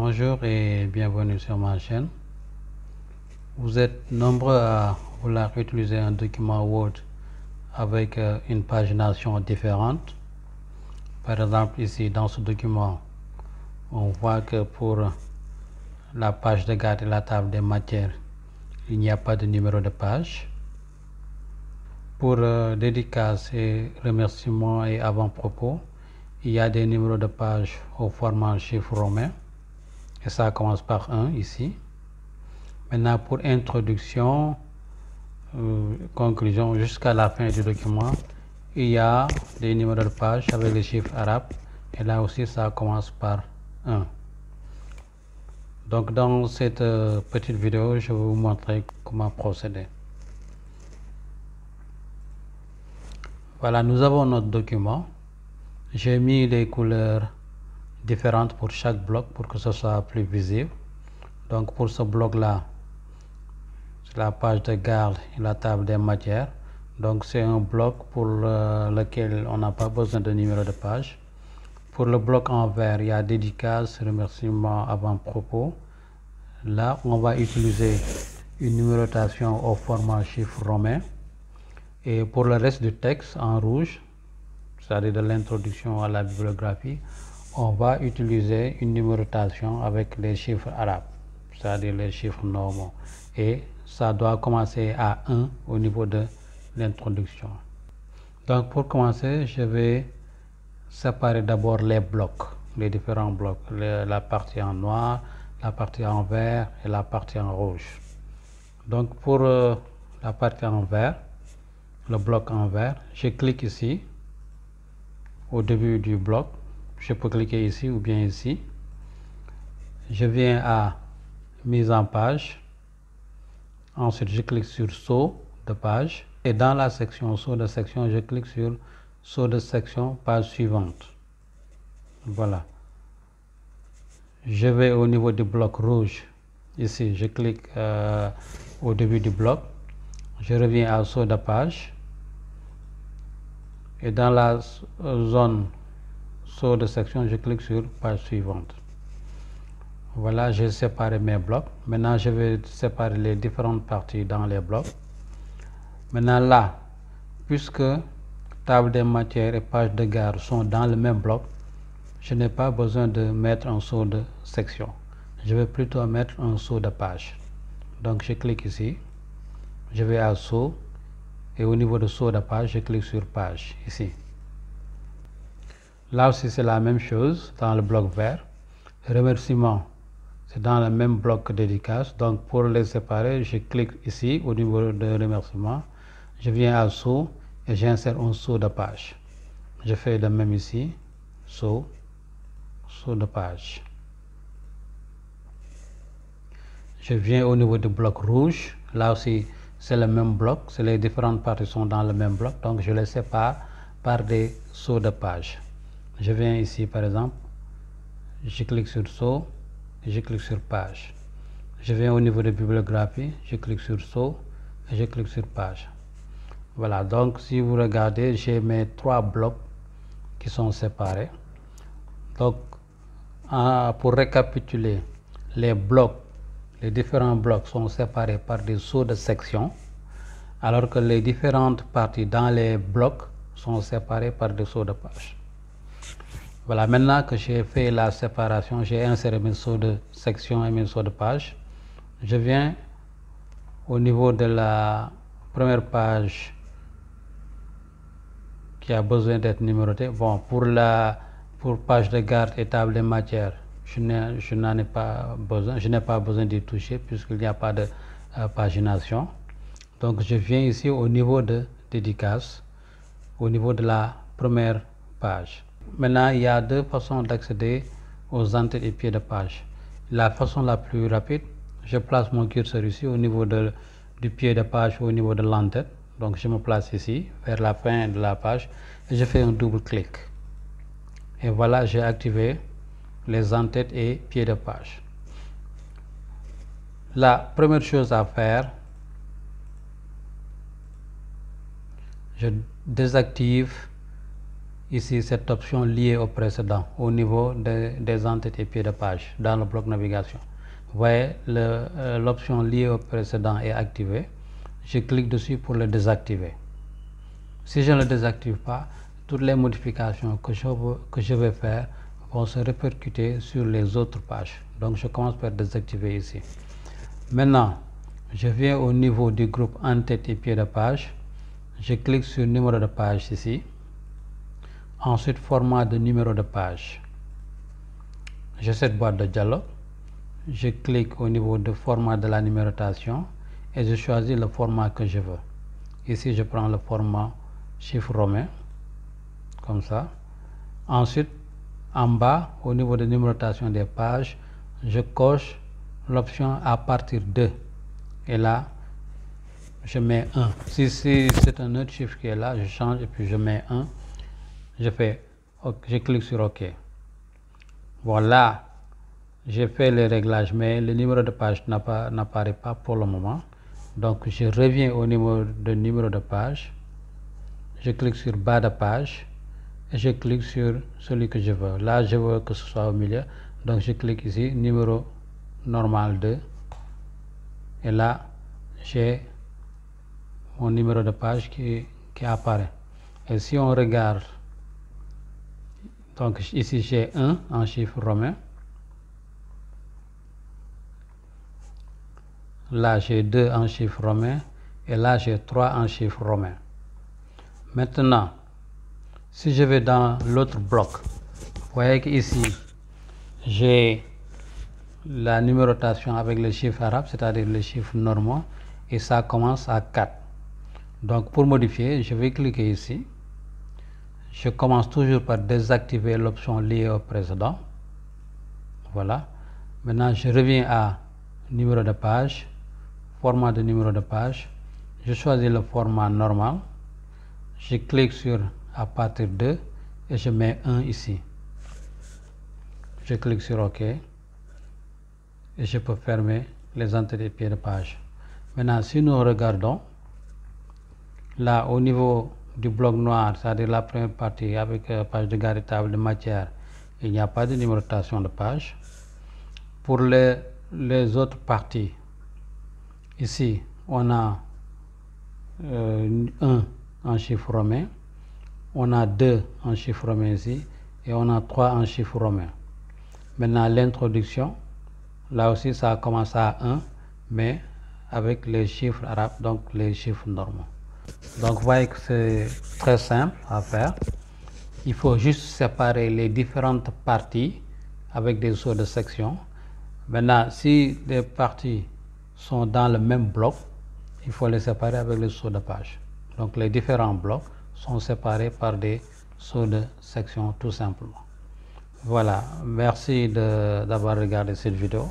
Bonjour et bienvenue sur ma chaîne. Vous êtes nombreux à vouloir utiliser un document Word avec une pagination différente. Par exemple, ici dans ce document, on voit que pour la page de garde et la table des matières, il n'y a pas de numéro de page. Pour dédicaces et remerciements et avant-propos, il y a des numéros de page au format chiffre romain. Et ça commence par 1 ici. Maintenant, pour introduction, conclusion, jusqu'à la fin du document, il y a des numéros de page avec les chiffres arabes. Et là aussi, ça commence par 1. Donc, dans cette petite vidéo, je vais vous montrer comment procéder. Voilà, nous avons notre document. J'ai mis des couleurs différentes pour chaque bloc pour que ce soit plus visible. Donc, pour ce bloc-là, c'est la page de garde et la table des matières. Donc, c'est un bloc pour lequel on n'a pas besoin de numéro de page. Pour le bloc en vert, il y a dédicaces, remerciements, avant-propos. Là, on va utiliser une numérotation au format chiffre romain. Et pour le reste du texte en rouge, c'est-à-dire de l'introduction à la bibliographie, on va utiliser une numérotation avec les chiffres arabes, c'est-à-dire les chiffres normaux. Et ça doit commencer à 1 au niveau de l'introduction. Donc pour commencer, je vais séparer d'abord les blocs, les différents blocs, la partie en noir, la partie en vert et la partie en rouge. Donc pour la partie en vert, le bloc en vert, je clique ici, au début du bloc. Je peux cliquer ici ou bien ici. Je viens à mise en page. Ensuite, je clique sur saut de page. Et dans la section saut de section, je clique sur saut de section, page suivante. Voilà. Je vais au niveau du bloc rouge. Ici, je clique au début du bloc. Je reviens à saut de page. Et dans la zone saut de section, je clique sur page suivante. Voilà, j'ai séparé mes blocs. Maintenant, je vais séparer les différentes parties dans les blocs. Maintenant là, puisque table des matières et page de garde sont dans le même bloc, je n'ai pas besoin de mettre un saut de section. Je vais plutôt mettre un saut de page. Donc, je clique ici. Je vais à saut. Et au niveau de saut de page, je clique sur page, ici. Là aussi, c'est la même chose dans le bloc vert. Remerciements, c'est dans le même bloc que dédicace. Donc, pour les séparer, je clique ici au niveau de remerciements. Je viens à saut et j'insère un saut de page. Je fais de même ici, saut de page. Je viens au niveau du bloc rouge. Là aussi, c'est le même bloc, les différentes parties sont dans le même bloc, donc je les sépare par des sauts de page. Je viens ici par exemple, je clique sur saut et je clique sur page. Je viens au niveau de bibliographie, je clique sur saut et je clique sur page. Voilà, donc si vous regardez, j'ai mes 3 blocs qui sont séparés. Donc pour récapituler, les différents blocs sont séparés par des sauts de section, alors que les différentes parties dans les blocs sont séparées par des sauts de page. Voilà, maintenant que j'ai fait la séparation, j'ai inséré mes sauts de section et mes sauts de page. Je viens au niveau de la première page qui a besoin d'être numérotée. Bon, pour page de garde et table des matières, je n'en ai pas besoin, je n'ai pas besoin d'y toucher puisqu'il n'y a pas de pagination. Donc je viens ici au niveau de dédicace, au niveau de la première page. Maintenant, il y a 2 façons d'accéder aux en-têtes et pieds de page. La façon la plus rapide, je place mon curseur ici au niveau du pied de page, au niveau de l'en-tête. Donc je me place ici, vers la fin de la page, et je fais un double clic. Et voilà, j'ai activé les en-têtes et pieds de page. La première chose à faire, je désactive ici cette option liée au précédent au niveau des entêtes et pieds de page dans le bloc navigation. Vous voyez, l'option liée au précédent est activée. Je clique dessus pour le désactiver. Si je ne le désactive pas, toutes les modifications que je vais faire vont se répercuter sur les autres pages. Donc je commence par désactiver ici. Maintenant, je viens au niveau du groupe en-tête et pied de page. Je clique sur numéro de page ici. Ensuite, format de numéro de page. J'ai cette boîte de dialogue. Je clique au niveau de format de la numérotation et je choisis le format que je veux. Ici, je prends le format chiffre romain, comme ça. Ensuite, en bas, au niveau de numérotation des pages, je coche l'option à partir de. Et là, je mets 1. Si c'est un autre chiffre qui est là, je change et puis je mets 1. Je clique sur OK. Voilà, j'ai fait les réglages, mais le numéro de page n'apparaît pas pour le moment. Donc, je reviens au niveau de numéro de page. Je clique sur bas de page et je clique sur celui que je veux. Là, je veux que ce soit au milieu. Donc, je clique ici, numéro normal 2. Et là, j'ai mon numéro de page qui apparaît. Et si on regarde, donc ici j'ai 1 en chiffre romain. Là, j'ai 2 en chiffre romain. Et là, j'ai 3 en chiffre romain. Maintenant, si je vais dans l'autre bloc, vous voyez qu'ici, j'ai la numérotation avec les chiffres arabes, c'est-à-dire les chiffres normaux, et ça commence à 4. Donc, pour modifier, je vais cliquer ici. Je commence toujours par désactiver l'option liée au précédent. Voilà. Maintenant, je reviens à numéro de page, format de numéro de page. Je choisis le format normal. Je clique sur à partir de et je mets 1 ici. Je clique sur OK et je peux fermer les entrées et pieds de page. Maintenant, si nous regardons, là au niveau du bloc noir, c'est-à-dire la première partie avec page de garde et table de matière, il n'y a pas de numérotation de page. Pour les autres parties, ici on a 1 en chiffre romain, on a 2 en chiffre romain ici et on a 3 en chiffre romain. Maintenant l'introduction, là aussi ça commence à 1 mais avec les chiffres arabes, donc les chiffres normaux. Donc vous voyez que c'est très simple à faire. Il faut juste séparer les différentes parties avec des sauts de section. Maintenant, si les parties sont dans le même bloc, il faut les séparer avec les sauts de page. Donc les différents blocs sont séparés par des sauts de section tout simplement. Voilà, merci d'avoir regardé cette vidéo.